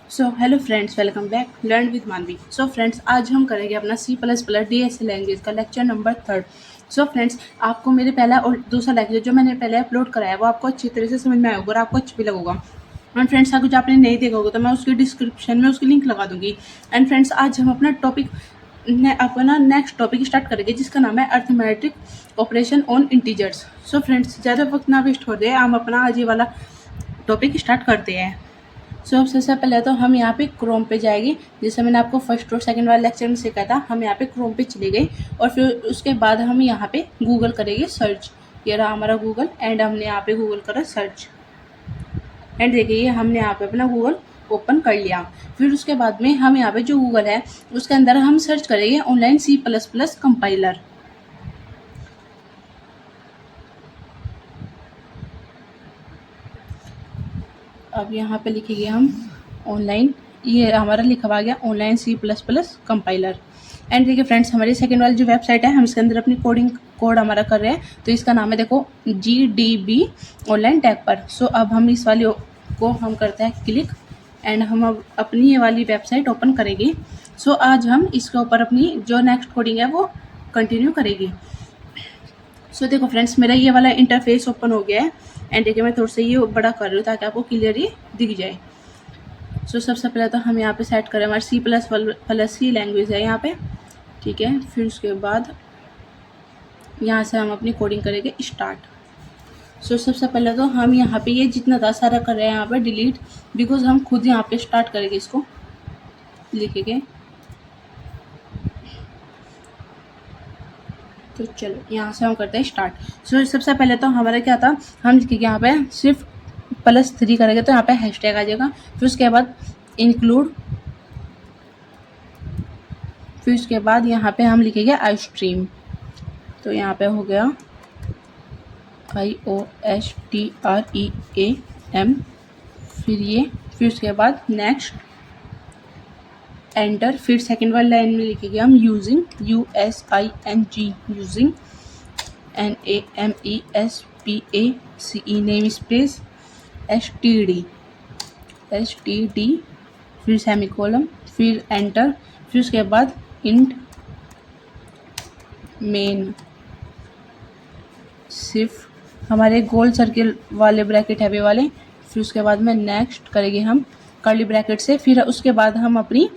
So hello friends, welcome back learn with मानवी। So friends, आज हम करेंगे अपना C++ DSA लैंग्वेज का लेक्चर नंबर 3। सो फ्रेंड्स, आपको मेरे पहला और दूसरा लेक्चर जो मैंने पहले अपलोड कराया है वो आपको अच्छी तरह से समझ में आएगा और आपको अच्छा भी लगेगा। एंड फ्रेंड्स, अगर जो आपने नहीं देखा होगा तो मैं उसकी डिस्क्रिप्शन में उसकी लिंक लगा दूंगी। एंड फ्रेंड्स, आज हम अपना टॉपिक अपना नेक्स्ट टॉपिक स्टार्ट करेंगे जिसका नाम है arithmetic operation on integers. So friends, ज़्यादा वक्त ना वेस्ट हो जाए, हम अपना आज ये वाला टॉपिक स्टार्ट करते हैं। सो सबसे पहले तो हम यहाँ पे क्रोम पे जाएंगे। जैसे मैंने आपको फर्स्ट और सेकंड वाले लेक्चर में सिखाया था, हम यहाँ पे क्रोम पे चले गए और फिर उसके बाद हम यहाँ पे गूगल करेंगे सर्च। ये रहा हमारा गूगल एंड हमने यहाँ पे गूगल करा सर्च। एंड देखिए हमने यहाँ पे अपना गूगल ओपन कर लिया। फिर उसके बाद में हम यहाँ पे जो गूगल है उसके अंदर हम सर्च करेंगे ऑनलाइन C++ कंपाइलर। अब यहाँ पे लिखेंगे हम ऑनलाइन, ये हमारा लिखा हुआ गया ऑनलाइन C++ कंपाइलर। एंड देखिए फ्रेंड्स, हमारी सेकंड वाली जो वेबसाइट है हम इसके अंदर अपनी कोड हमारा कर रहे हैं, तो इसका नाम है देखो GDB ऑनलाइन टैग पर। सो अब हम इस वाली को हम करते हैं क्लिक एंड हम अब अपनी ये वाली वेबसाइट ओपन करेंगे। सो आज हम इसके ऊपर अपनी जो नेक्स्ट कोडिंग है वो कंटिन्यू करेंगे। सो देखो फ्रेंड्स, मेरा ये वाला इंटरफेस ओपन हो गया है एंड देखिए मैं थोड़ा सा ये बड़ा कर रही हूँ ताकि आपको क्लियरली दिख जाए। सो सबसे पहले तो हम यहाँ पे सेट करें, हमारी C++ की लैंग्वेज है यहाँ पे, ठीक है। फिर उसके बाद यहाँ से हम अपनी कोडिंग करेंगे स्टार्ट। सो सबसे पहले तो हम यहाँ पे ये जितना था सारा कर रहे हैं यहाँ पे डिलीट, बिकॉज हम खुद यहाँ पे स्टार्ट करेंगे इसको लिखेंगे। तो चलो यहाँ से हम करते हैं स्टार्ट। सो सबसे पहले तो हमारा क्या था, हम लिखेंगे यहाँ पे सिर्फ +3 करेंगे तो यहाँ पे हैशटैग आ जाएगा। फिर उसके बाद इंक्लूड, फिर उसके बाद यहाँ पे हम लिखेंगे आई स्ट्रीम। तो यहाँ पे हो गया IOSTREAM। फिर उसके बाद नेक्स्ट एंटर। फिर सेकेंड वाली लाइन में लिखेंगे हम using USING using NAMESPACE name space STD फिर सेमीकोलन फिर एंटर। फिर उसके बाद इंट मेन सिर्फ हमारे गोल सर्किल वाले ब्रैकेट है वे वाले। फिर उसके बाद में नेक्स्ट करेंगे हम कर्ली ब्रैकेट से। फिर उसके बाद हम अपनी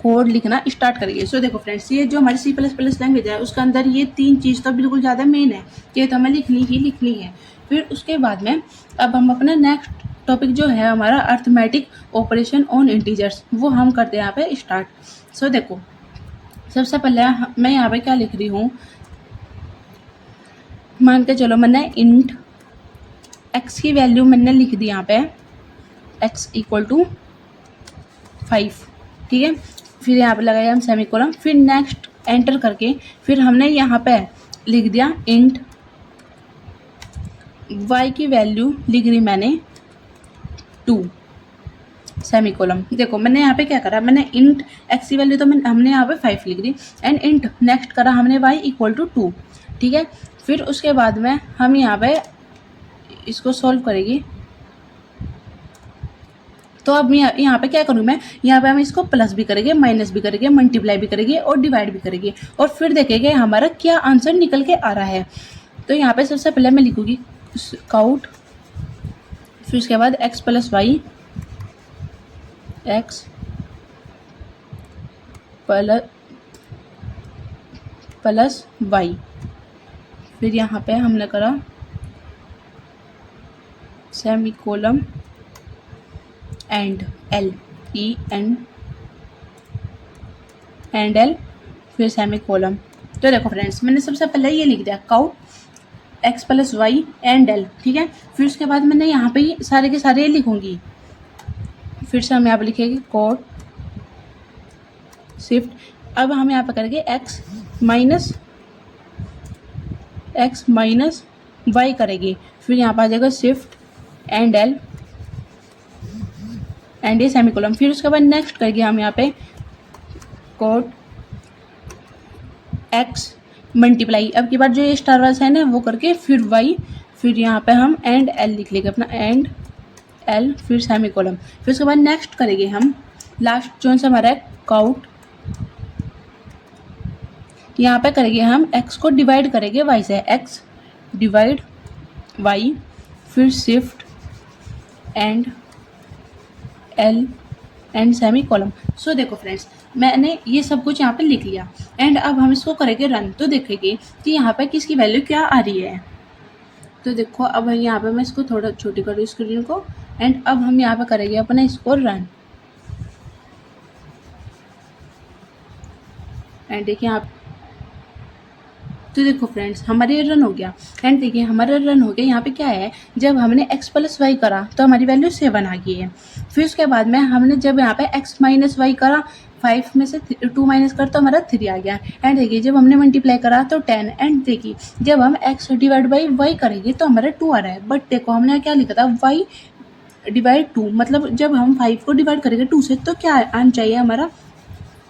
कोड लिखना स्टार्ट करेंगे। सो देखो फ्रेंड्स, ये जो हमारी C++ लैंग्वेज है उसके अंदर ये 3 चीज़ तो बिल्कुल ज़्यादा मेन है, ये तो हमें लिखनी ही लिखनी है। फिर उसके बाद में अब हम अपना नेक्स्ट टॉपिक जो है हमारा अर्थमेटिक ऑपरेशन ऑन इंटीजर्स, वो हम करते हैं यहाँ पे स्टार्ट। सो देखो सबसे पहले मैं यहाँ पे क्या लिख रही हूँ, मान के चलो मैंने इंट x की वैल्यू मैंने लिख दी यहाँ पे x = 5, ठीक है। फिर यहाँ पे लगाया हम सेमीकोलन, फिर नेक्स्ट एंटर करके फिर हमने यहाँ पे लिख दिया इंट y की वैल्यू लिख रही मैंने 2 सेमीकोलन। देखो मैंने यहाँ पे क्या करा, मैंने इंट x की वैल्यू तो हमने यहाँ पे 5 लिख दी एंड इंट नेक्स्ट करा हमने y = 2, ठीक है। फिर उसके बाद में हम यहाँ पे इसको सॉल्व करेंगे। तो अब यहाँ पे क्या करूँ मैं, यहाँ पे हम इसको प्लस भी करेंगे, माइनस भी करेंगे, मल्टीप्लाई भी करेंगे और डिवाइड भी करेंगे और फिर देखेंगे हमारा क्या आंसर निकल के आ रहा है। तो यहाँ पे सबसे पहले मैं लिखूँगी काउट, फिर उसके बाद x + y x plus y। फिर यहाँ पे हमने करा सेमीकोलन एंड L फिर सेमीकोलन। तो देखो फ्रेंड्स, मैंने सबसे पहले ये लिख दिया cout x + y and L, ठीक है। फिर उसके बाद मैंने यहाँ पे सारे के सारे लिखूँगी। फिर से हम यहाँ पे लिखेंगे कोड शिफ्ट। अब हम यहाँ पे करेंगे x माइनस y करेंगे। फिर यहाँ पर आ जाएगा शिफ्ट एंड L एंड ये सेमीकोलन। फिर उसके बाद नेक्स्ट करेंगे हम यहाँ पे कोड x मल्टीप्लाई, अब की बार जो ये स्टार वाला साइन है वो करके फिर y, फिर यहाँ पे हम एंड L लिख लेंगे अपना एंड एल फिर सेमीकोलन, फिर उसके बाद नेक्स्ट करेंगे हम लास्ट जो सा हमारा है काउट, यहाँ पे करेंगे हम x को डिवाइड करेंगे y से, x डिवाइड y, फिर shift and L and semicolon. So देखो फ्रेंड्स, मैंने ये सब कुछ यहाँ पे लिख लिया एंड अब हम इसको करेंगे रन, तो देखेंगे कि यहाँ पे किसकी वैल्यू क्या आ रही है। तो देखो अब यहाँ पे मैं इसको थोड़ा छोटी कर रही हूँ स्क्रीन को एंड अब हम यहाँ पे करेंगे अपना इसको रन एंड देखिए यहाँ, तो देखो फ्रेंड्स हमारे रन हो गया एंड देखिए हमारा रन हो गया। यहाँ पे क्या है, जब हमने x प्लस वाई करा तो हमारी वैल्यू 7 आ गई है। फिर उसके बाद में हमने जब यहाँ पे x माइनस वाई करा, 5 में से 2 माइनस कर तो हमारा 3 आ गया एंड देखिए जब हमने मल्टीप्लाई करा तो 10 एंड देखिए जब हम x डिवाइड बाई वाई करेंगे तो हमारा 2 आ रहा है। बट देखो हमने क्या लिखा था, y डिवाइड 2, मतलब जब हम 5 को डिवाइड करेंगे 2 से तो क्या आना चाहिए हमारा,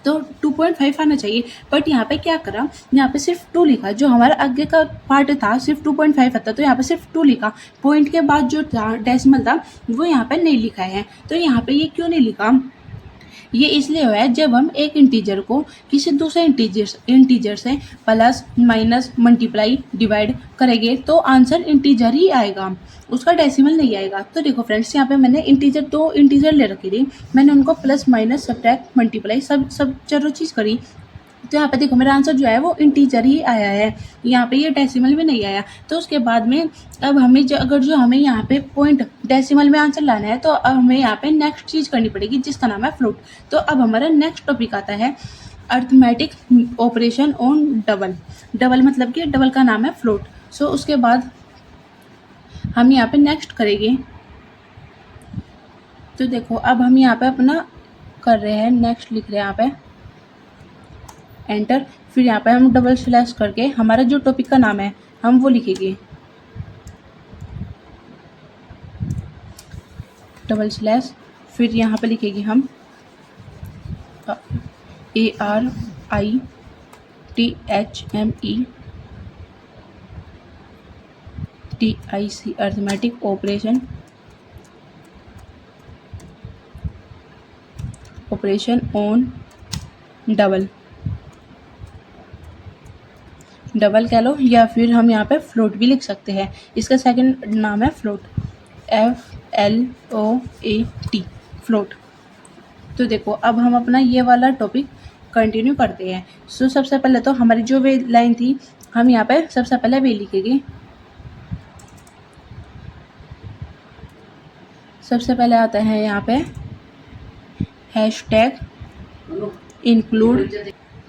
तो 2.5 आना चाहिए। बट यहाँ पे क्या करा, यहाँ पे सिर्फ 2 लिखा, जो हमारा आगे का पार्ट था सिर्फ 2.5 आता, तो यहाँ पे सिर्फ 2 लिखा, पॉइंट के बाद जो था डेसिमल था वो यहाँ पे नहीं लिखा है। तो यहाँ पे ये क्यों नहीं लिखा, ये इसलिए हुआ है जब हम एक इंटीजर को किसी दूसरे इंटीजर से प्लस माइनस मल्टीप्लाई डिवाइड करेंगे तो आंसर इंटीजर ही आएगा, उसका डेसिमल नहीं आएगा। तो देखो फ्रेंड्स यहाँ पे मैंने दो इंटीजर ले रखी थी, मैंने उनको प्लस माइनस सब्ट्रैक्ट मल्टीप्लाई सब चारों चीज़ करी, तो यहाँ पे देखो मेरा आंसर जो है वो इंटीजर ही आया है, यहाँ पे ये डेसिमल में नहीं आया। तो उसके बाद में अब हमें अगर जो हमें यहाँ पे पॉइंट डेसिमल में आंसर लाना है तो अब हमें यहाँ पे नेक्स्ट चीज़ करनी पड़ेगी जिसका नाम है फ्लोट। तो अब हमारा नेक्स्ट टॉपिक आता है अर्थमेटिक ऑपरेशन ऑन डबल मतलब कि डबल का नाम है फ्लोट। सो उसके बाद हम यहाँ पे नेक्स्ट करेंगे, तो देखो अब हम यहाँ पे अपना कर रहे हैं, नेक्स्ट लिख रहे हैं यहाँ पे एंटर, फिर यहाँ पे हम डबल स्लैश करके हमारा जो टॉपिक का नाम है हम वो लिखेंगे, डबल स्लैश, फिर यहाँ पे लिखेंगे हम ARITHMETIC arithmetic operation on double कह लो, या फिर हम यहाँ पे फ्लोट भी लिख सकते हैं, इसका सेकंड नाम है फ्लोट, FLOAT फ्लोट। तो देखो अब हम अपना ये वाला टॉपिक कंटिन्यू करते हैं। सो सबसे पहले तो हमारी जो वे लाइन थी हम यहाँ पे सबसे पहले वे लिखेंगे, सबसे पहले आता है यहाँ पे हैशटैग इंक्लूड।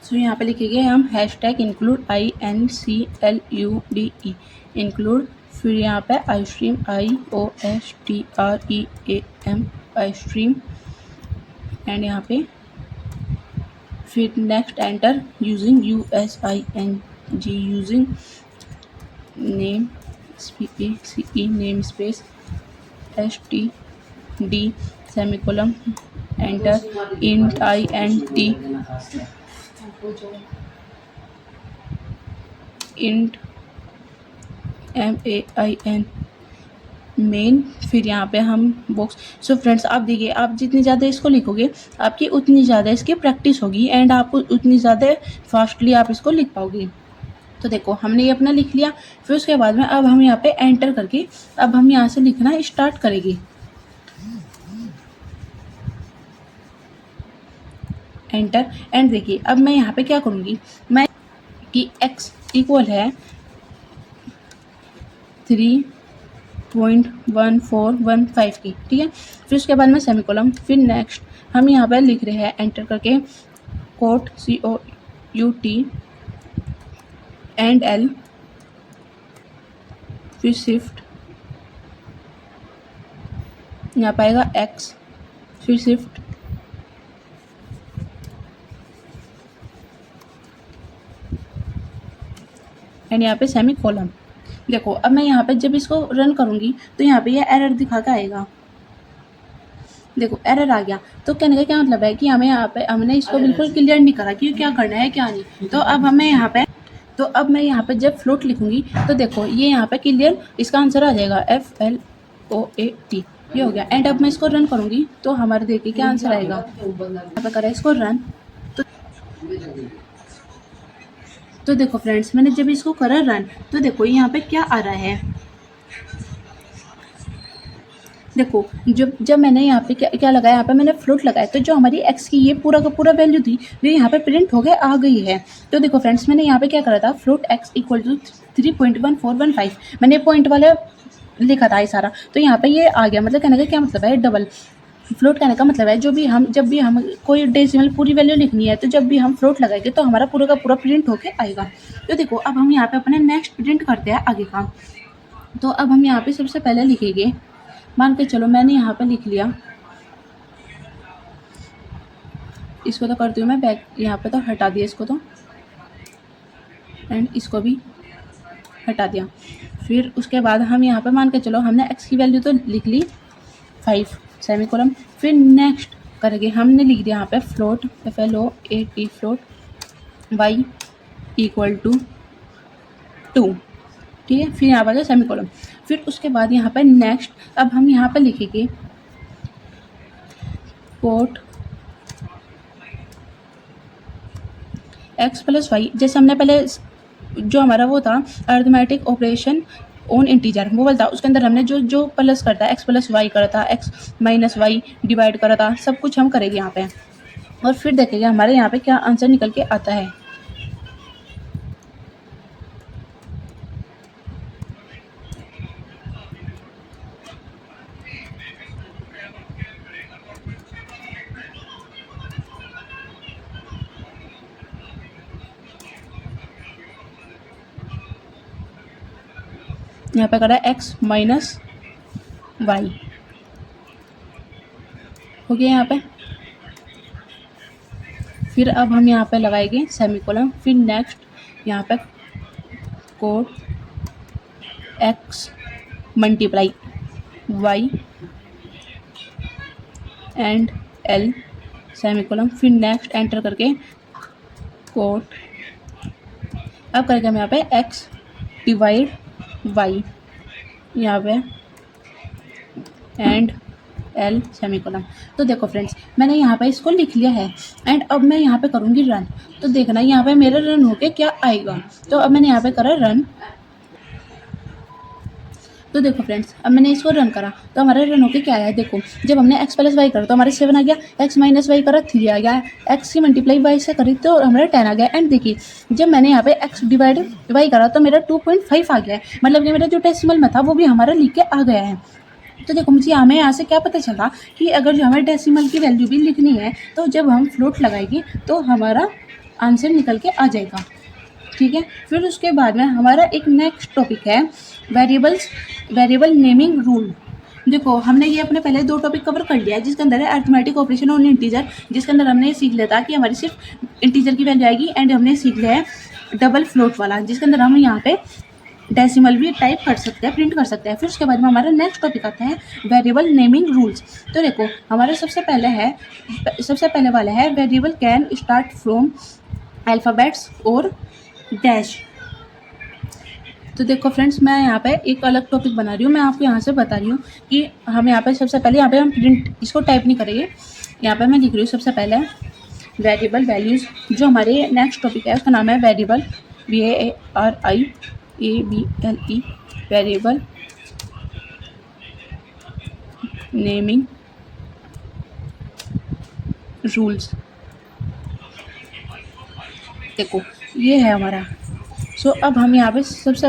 सो यहाँ पे लिखेंगे हम हैशटैग इंक्लूड INCLUDE इंक्लूड, फिर यहाँ पे आइसट्रीम IOSTREAM आइसट्रीम एंड यहाँ पे फिर next enter using USING using name SPACE namespace STD semicolon enter INT MAIN main, फिर यहाँ पे हम बॉक्स। सो फ्रेंड्स आप देखिए, आप जितनी ज़्यादा इसको लिखोगे आपकी उतनी ज़्यादा इसकी प्रैक्टिस होगी एंड आप उतनी ज़्यादा फास्टली आप इसको लिख पाओगे। तो देखो हमने ये अपना लिख लिया, फिर उसके बाद में अब हम यहाँ पे एंटर करके अब हम यहाँ से लिखना स्टार्ट करेंगे, एंटर एंड देखिए अब मैं यहाँ पे क्या करूँगी, मैं कि x इक्वल है 3.1415 की, ठीक है। फिर उसके बाद में सेमीकोलम, फिर नेक्स्ट हम यहाँ पे लिख रहे हैं एंटर करके कोट COUT एंड L, फिर शिफ्ट यहाँ पे आएगा x, फिर शिफ्ट एंड यहाँ पे सेमी कॉलम। देखो अब मैं यहाँ पे जब इसको रन करूँगी तो यहाँ पे ये एरर दिखा के आएगा, देखो एरर आ गया। तो कहने का क्या मतलब है कि हमें यहाँ पे हमने इसको बिल्कुल क्लियर नहीं करा कि क्या करना है क्या नहीं। तो अब हमें यहाँ पे मैं यहाँ पे जब फ्लोट लिखूँगी तो देखो ये यहाँ पे क्लियर इसका आंसर आ जाएगा FLOAT। ये हो गया। एंड अब मैं इसको रन करूँगी तो हमारे देखिए क्या आंसर आएगा। यहाँ पे करें इसको रन तो देखो फ्रेंड्स, मैंने जब इसको करा रन तो देखो यहाँ पे क्या आ रहा है। देखो जब मैंने यहाँ पे क्या लगाया, यहाँ पे मैंने फ्लोट लगाया तो जो हमारी एक्स की ये पूरा का पूरा वैल्यू थी वो यहाँ पे प्रिंट हो गया आ गई है। तो देखो फ्रेंड्स, मैंने यहाँ पे क्या करा था, फ्लोट एक्स इक्वल टू 3.1415 मैंने पॉइंट वाला लिखा था ये सारा, तो यहाँ पे ये आ गया। मतलब कहने का क्या मतलब है, डबल फ्लोट कहने का मतलब है जब भी हम कोई डेसिमल पूरी वैल्यू लिखनी है तो जब भी हम फ्लोट लगाएंगे तो हमारा पूरा का पूरा प्रिंट होके आएगा। तो देखो अब हम यहाँ पे अपने नेक्स्ट प्रिंट करते हैं आगे का। तो अब हम यहाँ पे सबसे पहले लिखेंगे, मान के चलो मैंने यहाँ पे लिख लिया, इसको तो करती हूँ मैं बैक, यहाँ पे तो हटा दिया इसको तो, एंड इसको भी हटा दिया। फिर उसके बाद हम यहाँ पे मान के चलो हमने एक्स की वैल्यू तो लिख ली 5 सेमीकोलन। फिर नेक्स्ट करेंगे, हमने लिख दिया यहाँ पे float FLOAT float y equal to 2, ठीक है। फिर यहाँ पर सेमीकोलन। फिर उसके बाद यहाँ पे नेक्स्ट अब हम यहाँ पे लिखेंगे कोट एक्स प्लस वाई, जैसे हमने पहले जो हमारा वो था अरिथमेटिक ऑपरेशन ऑन इंटीजर वो बोलता, उसके अंदर हमने जो प्लस करता है एक्स प्लस वाई करा था, एक्स माइनस वाई डिवाइड करा था, सब कुछ हम करेंगे यहाँ पे। और फिर देखेंगे हमारे यहाँ पे क्या आंसर निकल के आता है। यहाँ पे करा एक्स माइनस वाई हो गया यहाँ पे। फिर अब हम यहाँ पे लगाएंगे सेमीकोलन। फिर नेक्स्ट यहाँ पे cout x multiply y end L semicolon. फिर नेक्स्ट एंटर करके कोट, अब करेंगे हम यहाँ पे एक्स डिवाइड वाई यहाँ पे एंड एल सेमीकोलन। तो देखो फ्रेंड्स, मैंने यहाँ पे इसको लिख लिया है एंड अब मैं यहाँ पे करूँगी रन। तो देखना यहाँ पे मेरा रन होके क्या आएगा। तो अब मैंने यहाँ पे करा रन। तो देखो फ्रेंड्स, अब मैंने इसको रन करा तो हमारा रन होके क्या आया। देखो जब हमने एक्स प्लस वाई करा तो हमारे 7 आ गया, एक्स माइनस वाई करा 3 आ गया, एक्स की मल्टीप्लाई वाई से करी तो हमारा 10 आ गया। एंड देखिए जब मैंने यहाँ पे एक्स डिवाइड वाई करा तो मेरा 2.5 आ गया है। मतलब कि मेरा जो डेसिमल में था वो भी हमारा लिख के आ गया है। तो देखो मुझे हमें यहाँ से क्या पता चला कि अगर जो हमें डेसिमल की वैल्यू भी लिखनी है तो जब हम फ्लोट लगाएंगे तो हमारा आंसर निकल के आ जाएगा, ठीक है। फिर उसके बाद में हमारा एक नेक्स्ट टॉपिक है वेरिएबल नेमिंग रूल। देखो हमने ये अपने पहले 2 टॉपिक कवर कर लिया है, जिसके अंदर है अरिथमेटिक ऑपरेशन ऑन इंटीजर, जिसके अंदर हमने ये सीख लिया था कि हमारी सिर्फ इंटीजर की वैल्यू आएगी। एंड हमने सीख लिया है डबल फ्लोट वाला, जिसके अंदर हम यहाँ पे डेसिमल भी टाइप कर सकते हैं, प्रिंट कर सकते हैं। फिर उसके बाद में हमारा नेक्स्ट टॉपिक आता है वेरिएबल नेमिंग रूल्स। तो देखो हमारा सबसे पहले वाला है variable can start from alphabets और डैश। तो देखो फ्रेंड्स, मैं यहाँ पे एक अलग टॉपिक बना रही हूँ, मैं आपको यहाँ से बता रही हूँ कि हम यहाँ पे सबसे पहले यहाँ पे हम प्रिंट इसको टाइप नहीं करेंगे। यहाँ पे मैं लिख रही हूँ सबसे पहले वेरिएबल वैल्यूज़। जो हमारे नेक्स्ट टॉपिक है उसका नाम है variable VARIABLE variable naming rules. देखो ये है हमारा। सो अब हम यहाँ पे सबसे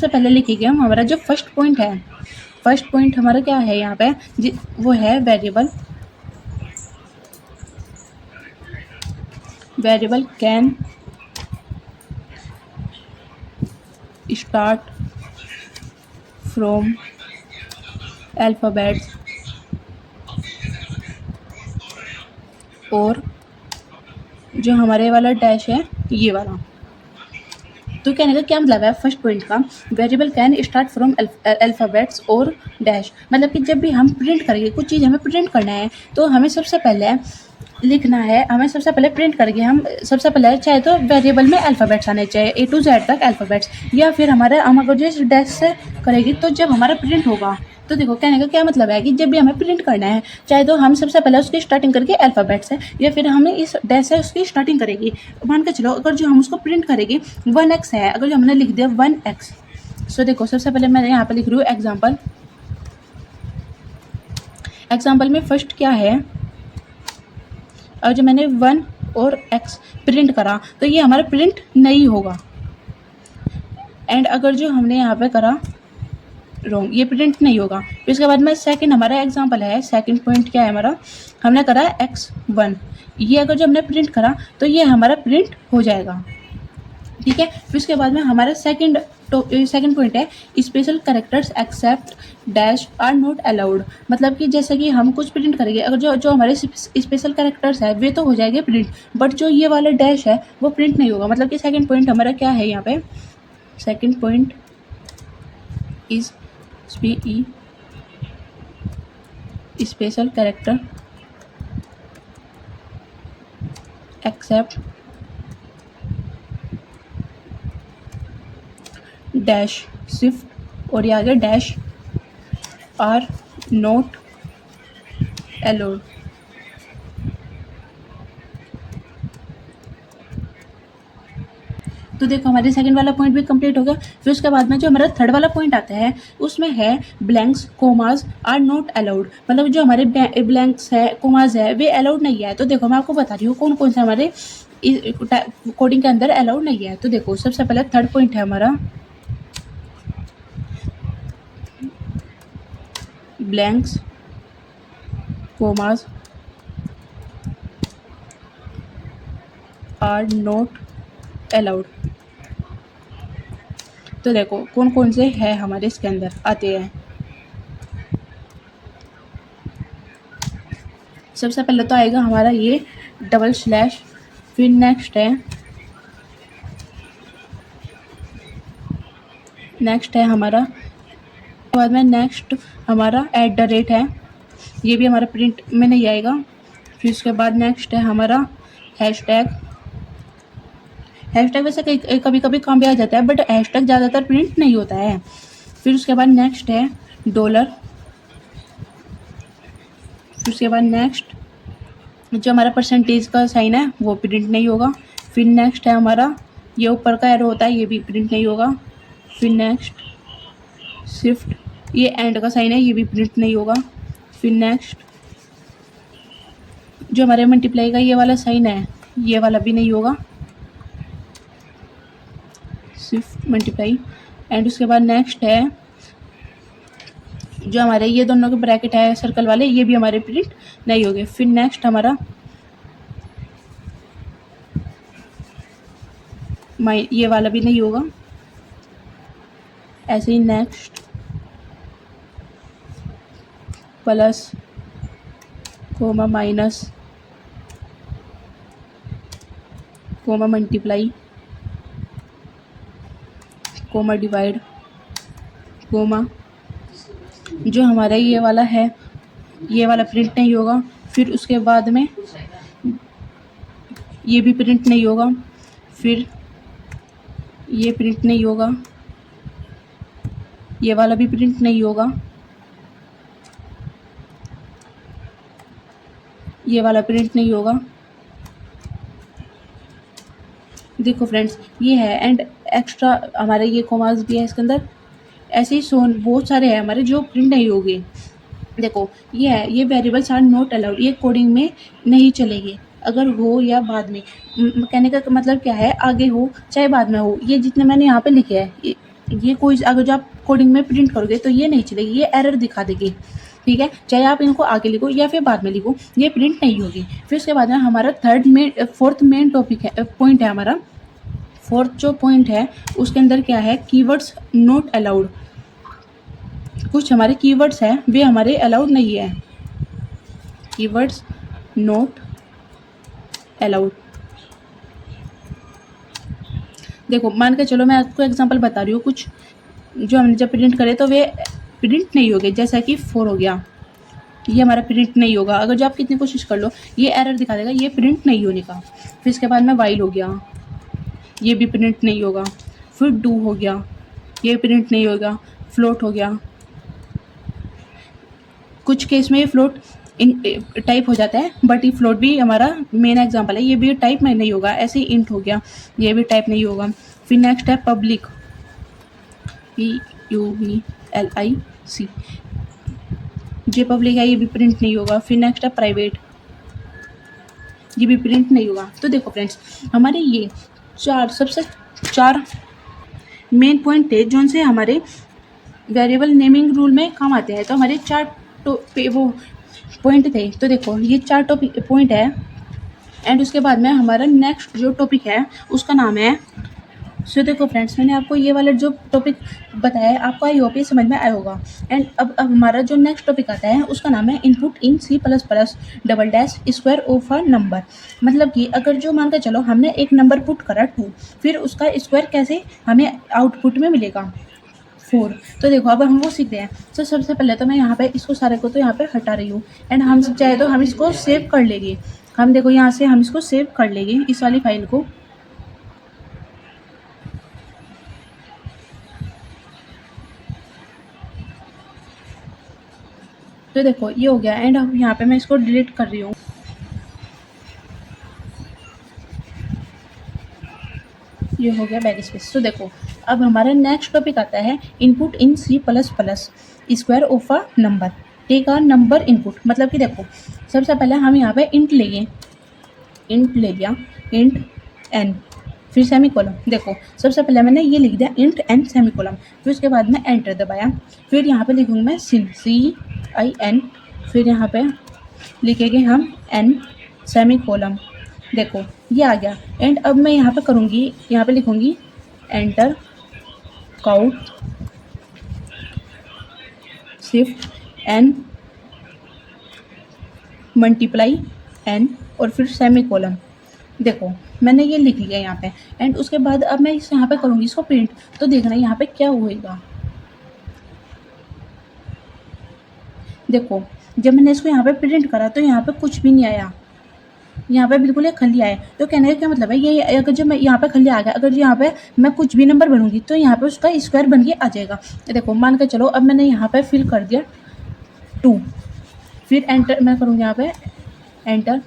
पहले लिखेंगे हम हमारा जो फर्स्ट पॉइंट है। फर्स्ट पॉइंट हमारा क्या है यहाँ पे, वो है variable can start from alphabets और जो हमारे वाला डैश है ये वाला। तो कहने का क्या मतलब है फर्स्ट पॉइंट का, variable can start from alphabets और डैश। मतलब कि जब भी हम प्रिंट करेंगे, कुछ चीज़ हमें प्रिंट करना है तो हमें सबसे पहले लिखना है, हमें सबसे पहले प्रिंट करके हम सबसे पहले चाहे तो वेरिएबल में अल्फ़ाबेट्स आने चाहिए, ए टू जेड तक अल्फ़ाबेट्स, या फिर हमारे हम अगर जो डैश से करेगी तो जब हमारा प्रिंट होगा, तो देखो कहने का क्या मतलब है कि जब भी हमें प्रिंट करना है, चाहे तो हम सबसे पहले उसकी स्टार्टिंग करके अल्फ़ाबेट्स है, या फिर हमें इस डैश से उसकी स्टार्टिंग करेगी। मान के चलो अगर जो हम उसको प्रिंट करेंगे 1x है, अगर जो हमने लिख दिया 1x, सो देखो सबसे पहले मैं यहाँ पे लिख रही हूँ एग्जाम्पल में फर्स्ट क्या है, और जो मैंने 1 और x प्रिंट करा तो ये हमारा प्रिंट नहीं होगा। एंड अगर जो हमने यहाँ पे करा रॉन्ग, ये प्रिंट नहीं होगा। फिर इसके बाद में सेकंड हमारा एग्जांपल है, सेकंड पॉइंट क्या है हमारा, हमने करा x1, ये अगर जो हमने प्रिंट करा तो ये हमारा प्रिंट हो जाएगा, ठीक है। फिर उसके बाद में हमारा सेकंड पॉइंट है, special characters except dash are not allowed, मतलब कि जैसे कि हम कुछ प्रिंट करेंगे, अगर जो जो हमारे स्पेशल कैरेक्टर्स है वे तो हो जाएंगे प्रिंट, बट जो ये वाला डैश है वो प्रिंट नहीं होगा। मतलब कि सेकंड पॉइंट हमारा क्या है यहाँ पे, second point is special character except dash shift और ये आगे डैश आर नॉट अलाउड। तो देखो हमारे सेकंड वाला पॉइंट भी कंप्लीट हो गया। फिर उसके बाद में जो हमारा थर्ड वाला पॉइंट आता है उसमें है blanks commas are not allowed, मतलब जो हमारे ब्लैंक्स है कोमास है वे अलाउड नहीं है। तो देखो मैं आपको बता रही हूँ कौन कौन से हमारे कोडिंग के अंदर अलाउड नहीं है। तो देखो सबसे पहले थर्ड पॉइंट है हमारा blanks commas are not allowed. तो देखो कौन कौन से है हमारे इसके अंदर आते हैं। सबसे पहले तो आएगा हमारा ये डबल स्लैश, फिर नेक्स्ट है हमारा, बाद में नेक्स्ट हमारा @ है, ये भी हमारा प्रिंट में नहीं आएगा। फिर उसके बाद नेक्स्ट है हमारा हैशटैग वैसे कभी कभी काम भी आ जाता है, बट हैशटैग ज़्यादातर प्रिंट नहीं होता है। फिर उसके बाद नेक्स्ट है $, फिर उसके बाद नेक्स्ट जो हमारा परसेंटेज का साइन है वो प्रिंट नहीं होगा। फिर नेक्स्ट है हमारा ये ऊपर का एरो होता है, ये भी प्रिंट नहीं होगा। फिर नेक्स्ट शिफ्ट, ये एंड का साइन है, ये भी प्रिंट नहीं होगा। फिर नेक्स्ट जो हमारे मल्टीप्लाई का ये वाला साइन है, ये वाला भी नहीं होगा, शिफ्ट मल्टीप्लाई। एंड उसके बाद नेक्स्ट है जो हमारे ये दोनों के ब्रैकेट है सर्कल वाले, ये भी हमारे प्रिंट नहीं होंगे। फिर नेक्स्ट हमारा ये वाला भी नहीं होगा। ऐसे ही next plus comma minus comma multiply comma divide comma, जो हमारा ये वाला है ये वाला प्रिंट नहीं होगा। फिर उसके बाद में ये भी प्रिंट नहीं होगा। फिर ये प्रिंट नहीं होगा, ये वाला भी प्रिंट नहीं होगा, ये वाला प्रिंट नहीं होगा। देखो फ्रेंड्स ये है, एंड एक्स्ट्रा हमारे ये कोमास भी है इसके अंदर। ऐसे ही बहुत सारे हैं हमारे जो प्रिंट नहीं होंगे। देखो ये है, ये वेरिएबल्स आर नॉट अलाउड, ये कोडिंग में नहीं चलेंगे, अगर हो या बाद में। कहने का मतलब क्या है, आगे हो चाहे बाद में हो, ये जितने मैंने यहाँ पे लिखे हैं ये कोई अगर जो आप कोडिंग में प्रिंट करोगे तो ये नहीं चलेगी, ये एरर दिखा देगी, ठीक है। चाहे आप इनको आगे लिखो या फिर बाद में लिखो, ये प्रिंट नहीं होगी। फिर उसके बाद में हमारा फोर्थ मेन टॉपिक है, पॉइंट है हमारा। फोर्थ जो पॉइंट है उसके अंदर क्या है, कीवर्ड्स नॉट अलाउड। कुछ हमारे कीवर्ड्स हैं वे हमारे अलाउड नहीं है, कीवर्ड्स नॉट अलाउड। देखो मान के चलो मैं आपको एग्जांपल बता रही हूँ, कुछ जो हमने जब प्रिंट करे तो वे प्रिंट नहीं हो गए, जैसा कि 4 हो गया, ये हमारा प्रिंट नहीं होगा। अगर जो आप कितनी कोशिश कर लो ये एरर दिखा देगा, ये प्रिंट नहीं होने का। फिर इसके बाद में वाइल हो गया, ये भी प्रिंट नहीं होगा। फिर डू हो गया, ये प्रिंट नहीं होगा। फ्लोट हो गया, कुछ केस में ये फ्लोट इन टाइप हो जाता है, बट ये फ्लोट भी हमारा मेन एग्जांपल है, ये भी टाइप में नहीं होगा। ऐसे ही इंट हो गया, ये भी टाइप नहीं होगा। फिर नेक्स्ट है पब्लिक, PUBLIC, ये पब्लिक है, ये भी प्रिंट नहीं होगा। फिर नेक्स्ट है प्राइवेट, ये भी प्रिंट नहीं होगा। तो देखो फ्रेंड्स, हमारे ये सबसे चार मेन पॉइंट थे जो से हमारे वेरिएबल नेमिंग रूल में काम आते हैं। तो हमारे चार वो पॉइंट थे। तो देखो ये चार टॉपिक पॉइंट है। एंड उसके बाद में हमारा नेक्स्ट जो टॉपिक है उसका नाम है, सो देखो फ्रेंड्स, मैंने आपको ये वाला जो टॉपिक बताया है आपको आई होप ये समझ में आया होगा। एंड अब हमारा जो नेक्स्ट टॉपिक आता है उसका नाम है input in C++ double dash square of a number. मतलब कि अगर जो मान के चलो हमने एक नंबर पुट करा 2, फिर उसका स्क्वायर कैसे हमें आउटपुट में मिलेगा 4। तो देखो अब हम वो सीखते हैं। तो सबसे पहले तो मैं यहाँ पे इसको सारे को तो यहाँ पे हटा रही हूँ। एंड हम चाहे तो हम इसको सेव कर लेंगे। हम देखो यहाँ से हम इसको सेव कर लेंगे इस वाली फाइल को। तो देखो ये हो गया। एंड अब यहाँ पे मैं इसको डिलीट कर रही हूँ। ये हो गया बैक स्पेस। तो देखो अब हमारा नेक्स्ट टॉपिक आता है input in C++ square of a number. Take a number input, मतलब कि देखो सबसे पहले हम यहाँ पे इंट लेंगे, इंट ले लिया, इंट n, फिर सेमी कॉलम। देखो सबसे पहले मैंने ये लिख दिया इंट n सेमी कॉलम। फिर उसके बाद में एंटर दबाया। फिर यहाँ पे लिखूँगी मैं CIN, फिर यहाँ पे लिखेंगे हम n सेमी कॉलम। देखो ये आ गया। एंड अब मैं यहाँ पे करूँगी, यहाँ पे लिखूँगी enter cout shift n multiply n और फिर सेमी कॉलम। देखो मैंने ये लिख लिया यहाँ पे। एंड उसके बाद अब मैं इस यहाँ पे करूँगी इसको प्रिंट। तो देखना यहाँ पे क्या होएगा। देखो जब मैंने इसको यहाँ पे प्रिंट करा तो यहाँ पे कुछ भी नहीं आया, यहाँ पे बिल्कुल एक खली आया। तो कहने का क्या मतलब है, ये अगर जब मैं यहाँ पे खली आ गया, अगर यहाँ पे मैं कुछ भी नंबर बनूंगी तो यहाँ पे उसका स्क्वायर बन के आ जाएगा। देखो मान के चलो अब मैंने यहाँ पे फिल कर दिया 2, फिर एंटर मैं करूँगी यहाँ पे एंटर।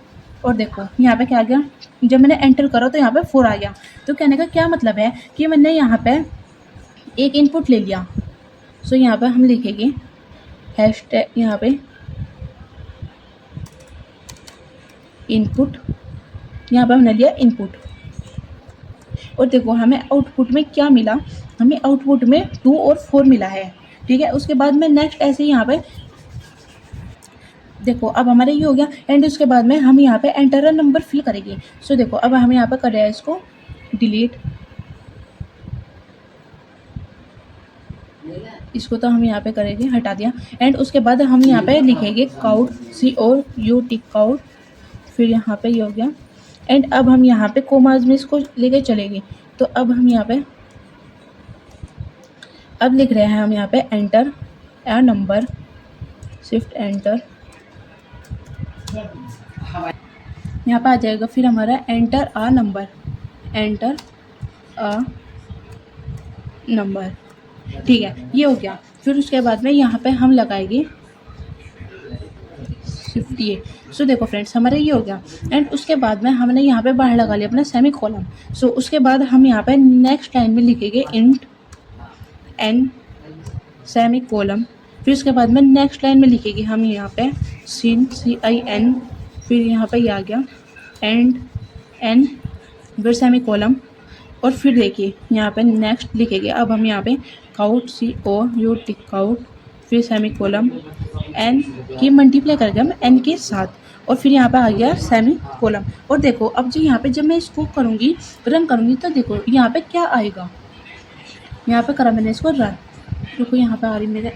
और देखो यहाँ पे क्या आ गया, जब मैंने एंटर करा तो यहाँ पे 4 आ गया। तो कहने का क्या मतलब है कि मैंने यहाँ पे एक इनपुट ले लिया। सो यहाँ पे हम लिखेंगे हैशटैग यहाँ पे इनपुट, यहाँ पे हमने लिया इनपुट। और देखो हमें आउटपुट में क्या मिला, हमें आउटपुट में 2 और 4 मिला है। ठीक है, उसके बाद में नेक्स्ट ऐसे ही यहाँ पे देखो अब हमारा ये हो गया। एंड उसके बाद में हम यहाँ पे एंटर नंबर फिल करेंगे। सो देखो अब हम यहाँ पे कर रहे हैं इसको डिलीट, इसको तो हम यहाँ पे करेंगे हटा दिया। एंड उसके बाद हम यहाँ पे लिखेंगे काउट COUT काउट, फिर यहाँ पे ये हो गया। एंड अब हम यहाँ पे कोमाज में इसको लेके चलेंगे। तो अब हम यहाँ पे अब लिख रहे हैं हम यहाँ पे enter a number, shift enter, यहाँ पे आ जाएगा। फिर हमारा enter a number, enter a number. ठीक है, ये हो गया। फिर उसके बाद में यहाँ पे हम लगाएंगे शिफ्ट ये। सो देखो फ्रेंड्स हमारा ये हो गया। एंड उसके बाद में हमने यहाँ पे बाहर लगा लिया अपना सेमी कॉलम। सो उसके बाद हम यहाँ पे नेक्स्ट लाइन में लिखेंगे इंट n सेमी कॉलम। फिर उसके बाद में नेक्स्ट लाइन में लिखेंगे हम यहाँ पे CIN, फिर यहाँ पे ये आ गया एंड n फिर सेमी कॉलम। और फिर देखिए यहाँ पे नेक्स्ट लिखेंगे अब हम यहाँ पे काउट COUT काउट, फिर सेमी कॉलम n की मल्टीप्लाई करके हम n के साथ, और फिर यहाँ पे आ गया सेमी कॉलम। और देखो अब जो यहाँ पे जब मैं इसको करूँगी रन करूँगी तो देखो यहाँ पे क्या आएगा। यहाँ पे करा मैंने इसको रन, देखो यहाँ पे आ रही मेरे।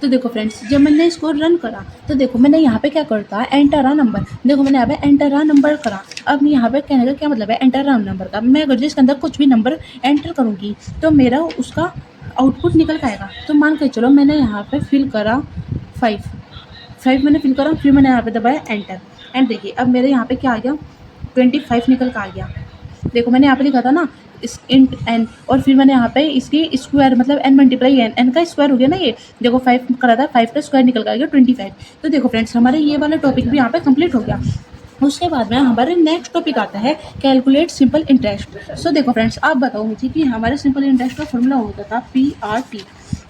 तो देखो फ्रेंड्स जब मैंने इसको रन करा तो देखो मैंने यहाँ पे क्या करता है एंटर अ नंबर। देखो मैंने यहाँ पे एंटर अ नंबर करा। अब यहाँ पे कहने का क्या मतलब है एंटर अ नंबर का, मैं अगर जिसके अंदर कुछ भी नंबर एंटर करूँगी तो मेरा उसका आउटपुट निकल के आएगा। तो मान के चलो मैंने यहाँ पे फिल करा 5, 5 मैंने फिल करा, फिर मैंने यहाँ पे दबाया एंटर, एंड देखिए अब मेरे यहाँ पे क्या आ गया, 25 निकल कर आ गया। देखो मैंने यहाँ पे लिखा था ना इस इंट एन, और फिर मैंने यहाँ पे इसकी स्क्वायर मतलब एन मल्टीप्लाई एन का स्क्वायर हो गया ना ये। देखो 5 करा था, 5 का स्क्वायर निकल कर आ गया 25। तो देखो फ्रेंड्स हमारे ये वाला टॉपिक भी यहाँ पे कंप्लीट हो गया। उसके बाद में हमारे नेक्स्ट टॉपिक आता है कैलकुलेट सिंपल इंटरेस्ट। सो देखो फ्रेंड्स आप बताओ मुझे कि हमारे सिंपल इंटरेस्ट का फॉर्मूला होता था PRT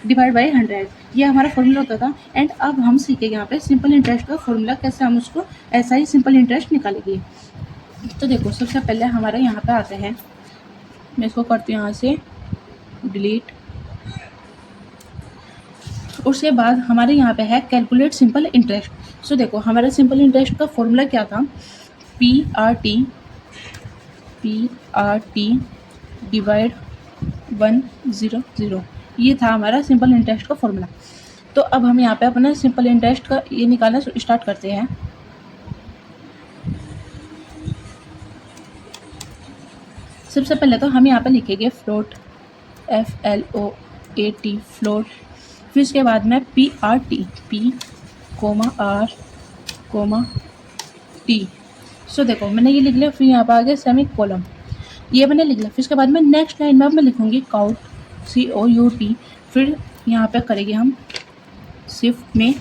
डिवाइड बाई 100, ये हमारा फॉर्मूला होता था। एंड अब हम सीखेंगे यहाँ पे सिंपल इंटरेस्ट का फॉर्मूला कैसे हम उसको ऐसा ही सिंपल इंटरेस्ट निकालेंगे। तो देखो सबसे पहले हमारे यहाँ पे आते हैं, मैं इसको करती हूँ यहाँ से डिलीट। उसके बाद हमारे यहाँ पे है कैलकुलेट सिंपल इंटरेस्ट। सो देखो हमारे सिंपल इंटरेस्ट का फॉर्मूला क्या था, PRT डिवाइड 100, ये था हमारा सिंपल इंटरेस्ट का फॉर्मूला। तो अब हम यहाँ पे अपना सिंपल इंटरेस्ट का ये निकालना स्टार्ट करते हैं। सबसे पहले तो हम यहाँ पे लिखेंगे फ्लोट, FLOAT फ्लोट, फिर उसके बाद में PRT P, R, T। सो देखो मैंने ये लिख लिया, फिर यहाँ पर आ गया सेमी कॉलम, ये मैंने लिख लिया। फिर उसके बाद में नेक्स्ट लाइन में मैं लिखूँगी काउट, COUT, फिर यहाँ पे करेंगे हम शिफ्ट में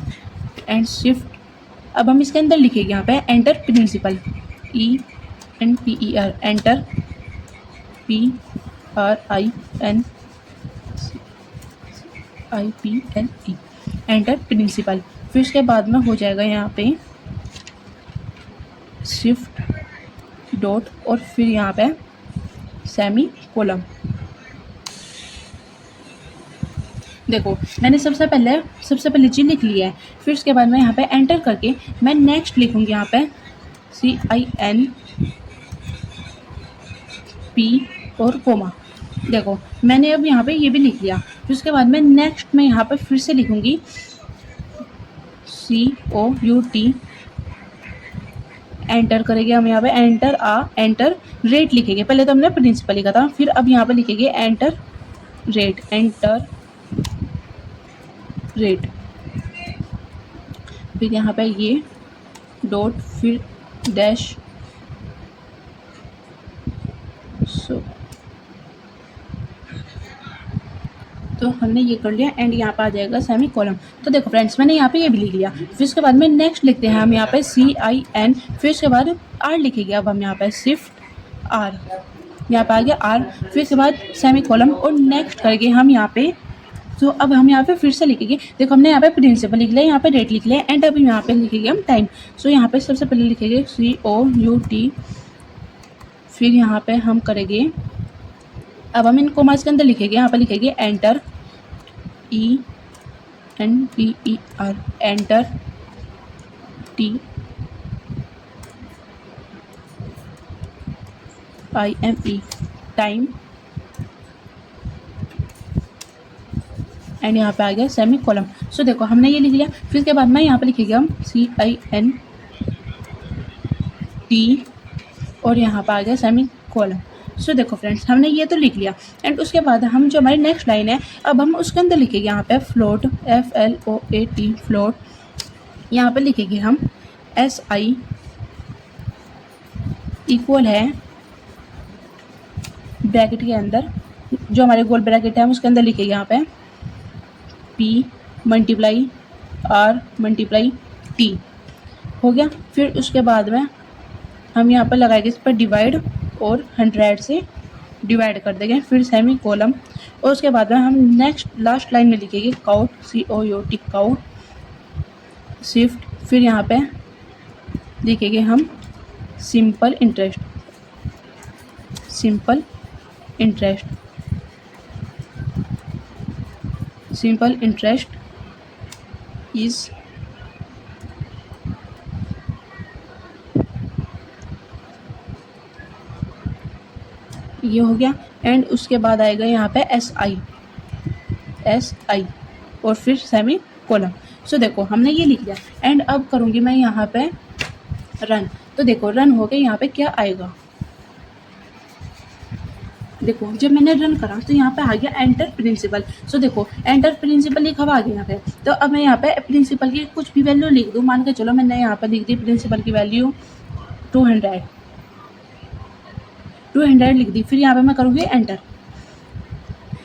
एंड शिफ्ट। अब हम इसके अंदर लिखेंगे यहाँ पे enter principle, ENTER enter, PRINCIPLE enter principle. फिर उसके बाद में हो जाएगा यहाँ पे शिफ्ट डॉट और फिर यहाँ पे सेमी कॉलम। देखो मैंने सबसे पहले चीज़ लिख लिया है। फिर उसके बाद मैं यहाँ पे एंटर करके मैं नेक्स्ट लिखूँगी यहाँ पे CINP और कोमा। देखो मैंने अब यहाँ पे ये भी लिख लिया। फिर उसके बाद मैं नेक्स्ट में यहाँ पे फिर से लिखूँगी COUT, एंटर करेंगे हम यहाँ पे एंटर रेट लिखेंगे। पहले तो हमने प्रिंसिपल लिखा था, फिर अब यहाँ पे लिखेंगे एंटर रेट, फिर यहाँ पे ये डॉट फिर डैश। तो हमने ये कर लिया एंड यहाँ पे आ जाएगा सेमी कॉलम। तो देखो फ्रेंड्स मैंने यहाँ पे ये भी लिख लिया। फिर उसके बाद में नेक्स्ट लिखते हैं हम यहाँ पे CIN, फिर उसके बाद R लिखेंगे। अब हम यहाँ पे शिफ्ट R, यहाँ पे आ गया R, फिर उसके बाद सेमी कॉलम और नेक्स्ट करेंगे हम यहाँ पे। तो अब हम यहाँ पे फिर से लिखेंगे। देखो हमने यहाँ पे प्रिंसिपल लिख लिया, यहाँ पे रेट लिख लिया एंड अभी यहाँ पे लिखेंगे हम टाइम। सो यहाँ पे सबसे पहले लिखेंगे COUT, फिर यहाँ पे हम करेंगे, अब हम इन कोमास के अंदर लिखेंगे, यहाँ पे लिखेंगे enter ENTER enter TIME time and यहाँ पे आ गया सेमी कॉलम। सो देखो हमने ये लिख लिया। फिर उसके बाद में यहाँ पे लिखेंगे हम CINT और यहाँ पे आ गया सेमी कॉलम। सो देखो फ्रेंड्स हमने ये तो लिख लिया एंड उसके बाद हम जो हमारी नेक्स्ट लाइन है अब हम उसके अंदर लिखेंगे यहाँ पे फ्लोट, FLOAT फ्लोट, यहाँ पे लिखेंगे हम SI इक्वल है ब्रैकेट के अंदर, जो हमारे गोल ब्रैकेट है हम उसके अंदर लिखेंगे यहाँ पे P multiply R multiply T हो गया। फिर उसके बाद में हम यहाँ पर लगाएंगे इस पर डिवाइड और 100 से डिवाइड कर देंगे, फिर सेमी कॉलम और उसके बाद में हम नेक्स्ट लास्ट लाइन में लिखेंगे काउट, COUT काउट शिफ्ट, फिर यहाँ पे लिखेंगे हम सिंपल इंटरेस्ट इज ये हो गया एंड उसके बाद आएगा यहाँ पे SI और फिर सेमी कॉलम। सो देखो हमने ये लिख लिया एंड अब करूँगी मैं यहाँ पे रन। तो देखो रन हो गया, यहाँ पे क्या आएगा, देखो जब मैंने रन करा तो यहाँ पे आ गया एंटर प्रिंसिपल। सो देखो एंटर प्रिंसिपल लिखा हुआ आ गया यहाँ पे। तो अब मैं यहाँ पे प्रिंसिपल की कुछ भी वैल्यू लिख दूँ, मान के चलो मैंने यहाँ पे लिख दी प्रिंसिपल की वैल्यू 200 लिख दी। फिर यहाँ पे मैं करूँगी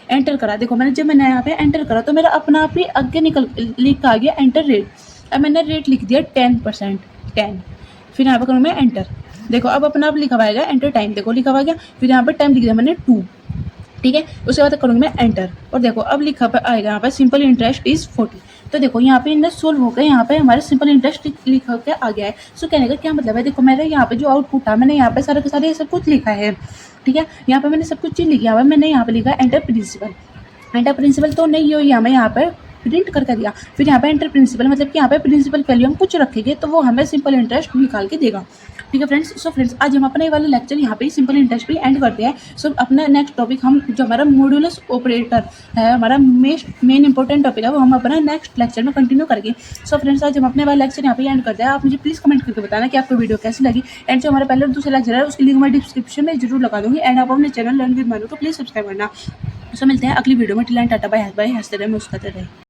एंटर करा। देखो मैंने यहाँ पे एंटर करा तो मेरा अपना आप ही आगे लिख आ गया एंटर रेट। अब मैंने रेट लिख दिया 10%, 10। फिर यहाँ पे करूँ मैं एंटर। देखो अब अपना आप लिखा हुआ एंटर टाइम, देखो लिखा हुआ गया। फिर यहाँ पर टाइम लिख दिया मैंने 2, ठीक है। उसके बाद करूँगी मैं एंटर और देखो अब लिखा आएगा यहाँ पर सिंपल इंटरेस्ट इज 40। तो देखो यहाँ पे इनने सोल्व हो गए, यहाँ पे हमारे सिंपल इंटरेस्ट लिखा के आ गया है। सो कहने का क्या मतलब है, देखो मेरे यहाँ पे जो आउटपुट था मैंने यहाँ पे सारे के सारे सब कुछ लिखा है, ठीक है। यहाँ पे मैंने सब कुछ चीज़ लिखी है। मैंने यहाँ पे लिखा एंटर प्रिंसिपल तो नहीं हो, यहाँ मैं यहाँ पे प्रिंट करके दिया। फिर यहाँ पे एंटर प्रिंसिपल मतलब कि यहाँ पे प्रिंसिपल वैल्यू हम कुछ रखेंगे तो वो हमें सिंपल इंटरेस्ट निकाल के देगा, ठीक है फ्रेंड्स। सो फ्रेंड्स आज हम अपने वाले लेक्चर यहाँ पे सिंपल इंटरेस्ट पे एंड करते हैं। सो अपना नेक्स्ट टॉपिक हम जो हमारा मॉड्यूलस ऑपरेटर है, हमारा मेन इंपॉर्टेंट टॉपिक है, वो हम अपना नेक्स्ट लेक्चर में कंटिन्यू करेंगे। सो फ्रेंड्स आज हम अपने वाले लेक्चर यहाँ पे एंड करते हैं। आप मुझे प्लीज़ कमेंट करके बताना कि आपको वीडियो कैसी लगी। एंड जो हमारा पहले और दूसरा लेक्चर है उसकी लिंक मैं डिस्क्रिप्शन में जरूर लगा दूँगी। एंड आप अपने चैनल लर्न विद मानू तो प्लीज़ सब्सक्राइब करना। सो मिलते हैं अगली वीडियो में। Till and tata bye bye, हंसते रहे मुस्कुराते रहे।